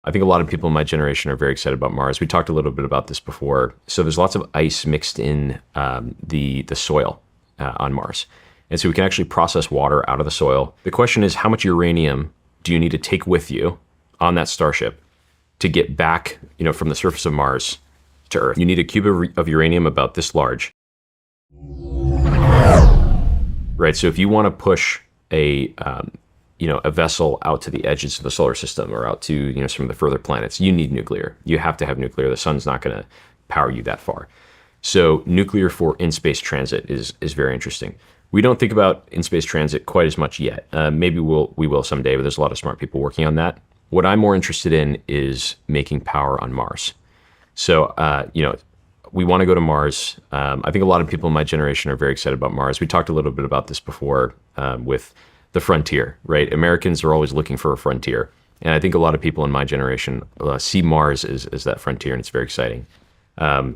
I think a lot of people in my generation are very excited about Mars. We talked a little bit about this before. So there's lots of ice mixed in the soil on Mars. And so we can actually process water out of the soil. The question is, how much uranium do you need to take with you on that starship to get back, from the surface of Mars to Earth? You need a cube of uranium about this large, right? So if you want to push a vessel out to the edges of the solar system or out to, some of the further planets, you need nuclear. You have to have nuclear. The sun's not going to power you that far. So nuclear for in-space transit is very interesting. We don't think about in-space transit quite as much yet. Maybe we will someday, but there's a lot of smart people working on that. What I'm more interested in is making power on Mars. So, we want to go to Mars. I think a lot of people in my generation are very excited about Mars. We talked a little bit about this before with the frontier, right? Americans are always looking for a frontier. And I think a lot of people in my generation see Mars as that frontier, and it's very exciting. But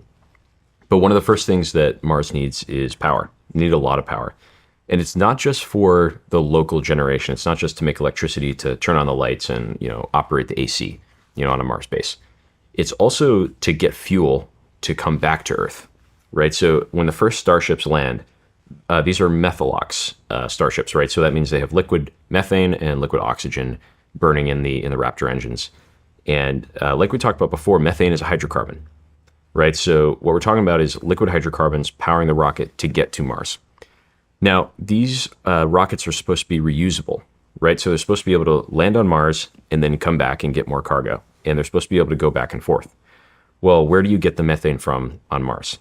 one of the first things that Mars needs is power. You need a lot of power. And it's not just for the local generation. It's not just to make electricity to turn on the lights and, operate the AC, on a Mars base. It's also to get fuel to come back to Earth, right? So when the first starships land, these are methalox starships, right? So that means they have liquid methane and liquid oxygen burning in the Raptor engines. And like we talked about before, methane is a hydrocarbon, right? So what we're talking about is liquid hydrocarbons powering the rocket to get to Mars. Now, these rockets are supposed to be reusable, right? So they're supposed to be able to land on Mars and then come back and get more cargo. And they're supposed to be able to go back and forth. Well, where do you get the methane from on Mars?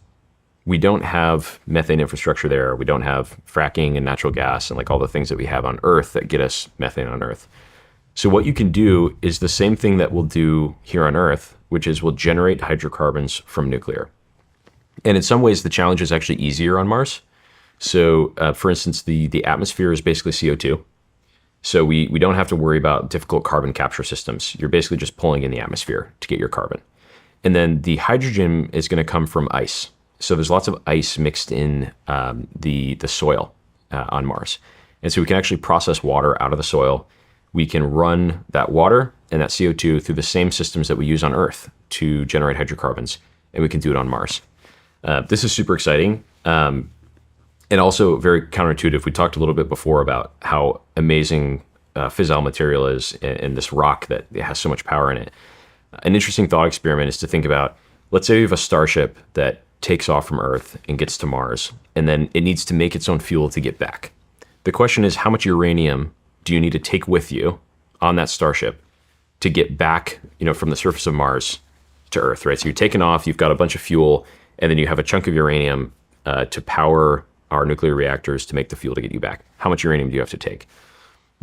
We don't have methane infrastructure there. We don't have fracking and natural gas and all the things that we have on Earth that get us methane on Earth. So what you can do is the same thing that we'll do here on Earth, which is we'll generate hydrocarbons from nuclear. And in some ways, the challenge is actually easier on Mars. So for instance, the atmosphere is basically CO2. So we don't have to worry about difficult carbon capture systems. You're basically just pulling in the atmosphere to get your carbon. And then the hydrogen is going to come from ice. So there's lots of ice mixed in the soil on Mars. And so we can actually process water out of the soil. We can run that water and that CO2 through the same systems that we use on Earth to generate hydrocarbons. And we can do it on Mars. This is super exciting. And also very counterintuitive. We talked a little bit before about how amazing fissile material is and this rock that has so much power in it. An interesting thought experiment is to think about, let's say you have a starship that takes off from Earth and gets to Mars, and then it needs to make its own fuel to get back. The question is, how much uranium do you need to take with you on that starship to get back, from the surface of Mars to Earth, right? So you're taking off, you've got a bunch of fuel, and then you have a chunk of uranium to power our nuclear reactors to make the fuel to get you back. How much uranium do you have to take?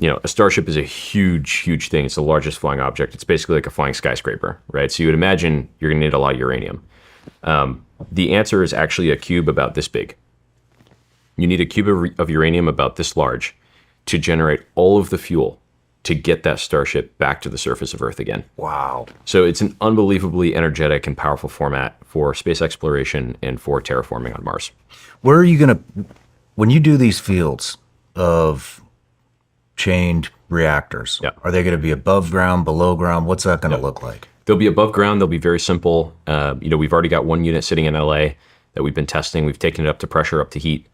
A starship is a huge, huge thing. It's the largest flying object. It's basically like a flying skyscraper, right? So you would imagine you're going to need a lot of uranium. The answer is actually a cube about this big. You need a cube of uranium about this large to generate all of the fuel to get that starship back to the surface of Earth again. Wow. So it's an unbelievably energetic and powerful format for space exploration and for terraforming on Mars. Where are you going to, when you do these fields of chained reactors, are they going to be above ground, below ground? What's that going to look like? They'll be above ground. They'll be very simple. We've already got one unit sitting in LA that we've been testing. We've taken it up to pressure, up to heat,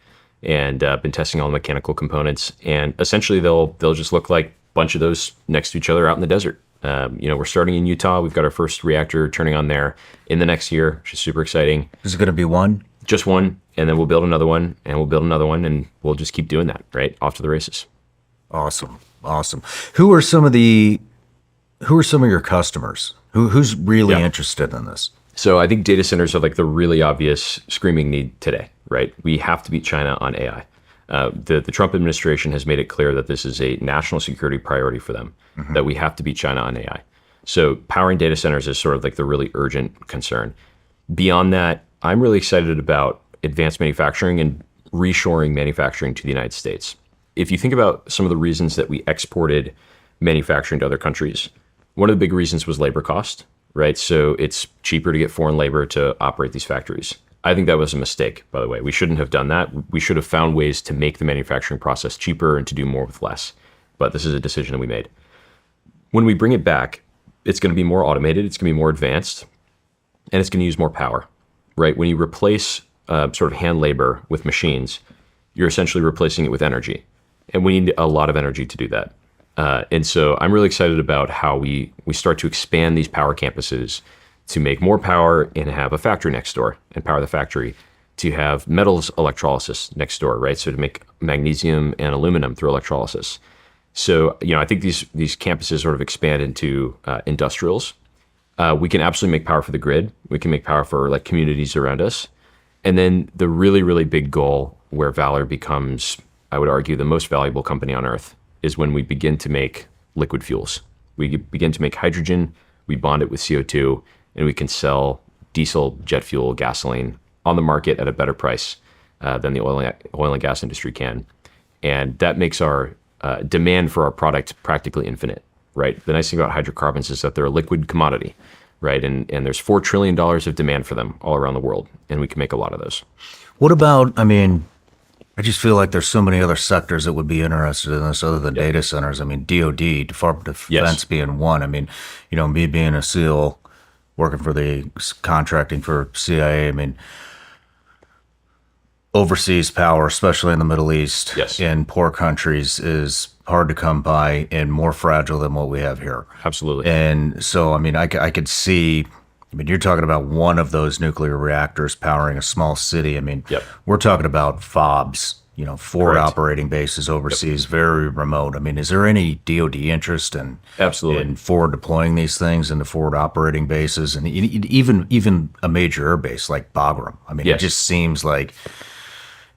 and been testing all the mechanical components. And essentially, they'll just look like a bunch of those next to each other out in the desert. We're starting in Utah. We've got our first reactor turning on there in the next year, which is super exciting. Is it going to be one? Just one, and then we'll build another one, and we'll build another one, and we'll just keep doing that, right? Off to the races. Awesome. Who are some of your customers? Who's really interested in this? So I think data centers are the really obvious screaming need today, right? We have to beat China on AI. The Trump administration has made it clear that this is a national security priority for them, that we have to beat China on AI. So powering data centers is sort of the really urgent concern. Beyond that, I'm really excited about advanced manufacturing and reshoring manufacturing to the United States. If you think about some of the reasons that we exported manufacturing to other countries, one of the big reasons was labor cost, right? So it's cheaper to get foreign labor to operate these factories. I think that was a mistake, by the way. We shouldn't have done that. We should have found ways to make the manufacturing process cheaper and to do more with less. But this is a decision that we made. When we bring it back, it's going to be more automated, it's going to be more advanced, and it's going to use more power, right? When you replace sort of hand labor with machines, you're essentially replacing it with energy. And we need a lot of energy to do that. And so I'm really excited about how we start to expand these power campuses to make more power and have a factory next door and power the factory, to have metals electrolysis next door, right? So to make magnesium and aluminum through electrolysis. So, I think these campuses sort of expand into industrials. We can absolutely make power for the grid. We can make power for like communities around us. And then the really, really big goal where Valar becomes, I would argue, the most valuable company on Earth is when we begin to make liquid fuels. We begin to make hydrogen, we bond it with CO2, and we can sell diesel, jet fuel, gasoline on the market at a better price than the oil and gas industry can. And that makes our demand for our product practically infinite, right? The nice thing about hydrocarbons is that they're a liquid commodity, right? And there's $4 trillion of demand for them all around the world, and we can make a lot of those. What about, I just feel like there's so many other sectors that would be interested in this other than data centers. DOD, Department of Defense being one. Me being a SEAL, working for the contracting for CIA, overseas power, especially in the Middle East, in poor countries, is hard to come by and more fragile than what we have here. Absolutely. And so, I could see, you're talking about one of those nuclear reactors powering a small city. We're talking about FOBs, forward operating bases overseas, very remote. Is there any DoD interest in forward deploying these things into forward operating bases, and even a major air base like Bagram? It just seems like.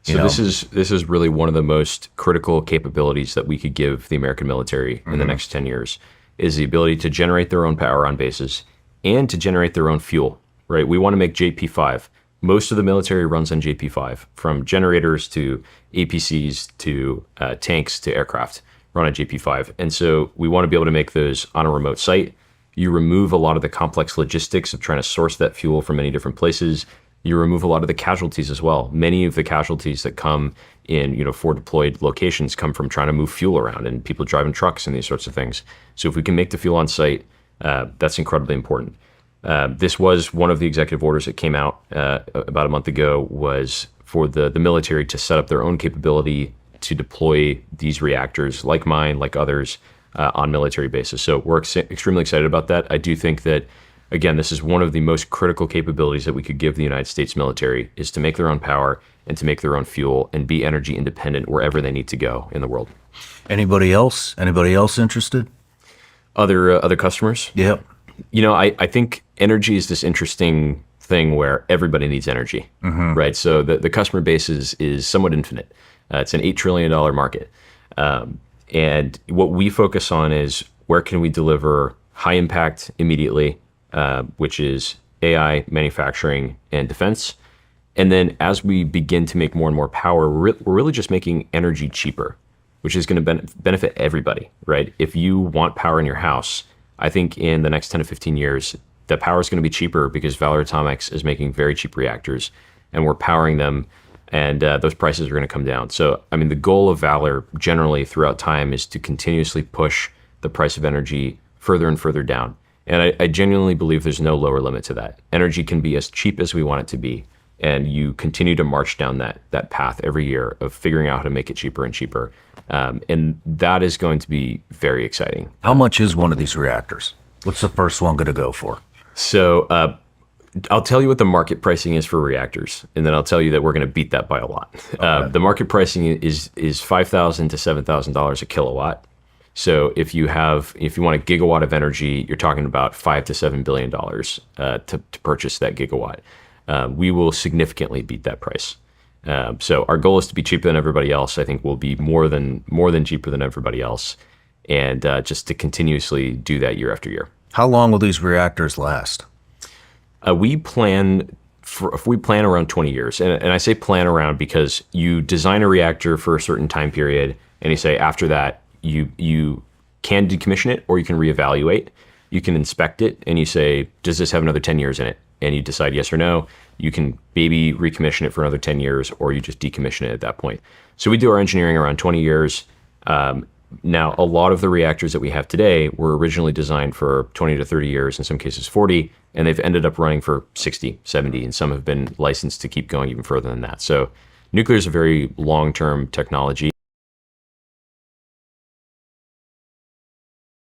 This is really one of the most critical capabilities that we could give the American military in the next 10 years, is the ability to generate their own power on bases and to generate their own fuel, right? We want to make JP5. Most of the military runs on JP5, from generators to APCs to tanks to aircraft run on JP5. And so we want to be able to make those on a remote site. You remove a lot of the complex logistics of trying to source that fuel from many different places. You remove a lot of the casualties as well. Many of the casualties that come in, forward deployed locations come from trying to move fuel around and people driving trucks and these sorts of things. So if we can make the fuel on site, that's incredibly important. This was one of the executive orders that came out about a month ago, was for the military to set up their own capability to deploy these reactors, like mine, like others, on military bases. So we're extremely excited about that. I do think that, again, this is one of the most critical capabilities that we could give the United States military, is to make their own power and to make their own fuel and be energy independent wherever they need to go in the world. Anybody else? Anybody else interested? Other customers? Yep. I think energy is this interesting thing where everybody needs energy, right? So the customer base is somewhat infinite. It's an $8 trillion market. And what we focus on is, where can we deliver high impact immediately, which is AI, manufacturing, and defense. And then as we begin to make more and more power, we're really just making energy cheaper, which is going to benefit everybody, right? If you want power in your house, I think in the next 10 to 15 years, the power is going to be cheaper because Valar Atomics is making very cheap reactors, and we're powering them, and those prices are going to come down. So, the goal of Valar generally throughout time is to continuously push the price of energy further and further down. And I genuinely believe there's no lower limit to that. Energy can be as cheap as we want it to be. And you continue to march down that path every year of figuring out how to make it cheaper and cheaper. And that is going to be very exciting. How much is one of these reactors? What's the first one going to go for? So I'll tell you what the market pricing is for reactors, and then I'll tell you that we're going to beat that by a lot. Okay. The market pricing is $5,000 to $7,000 a kilowatt. So if you want a gigawatt of energy, you're talking about $5 to $7 billion to purchase that gigawatt. We will significantly beat that price. So our goal is to be cheaper than everybody else. I think we'll be more than cheaper than everybody else, and just to continuously do that year after year. How long will these reactors last? We plan around 20 years, and I say plan around because you design a reactor for a certain time period, and you say after that you can decommission it, or you can reevaluate. You can inspect it, and you say, does this have another 10 years in it? And you decide yes or no. You can maybe recommission it for another 10 years, or you just decommission it at that point. So we do our engineering around 20 years. Now, a lot of the reactors that we have today were originally designed for 20 to 30 years, in some cases 40, and they've ended up running for 60, 70, and some have been licensed to keep going even further than that. So nuclear is a very long-term technology.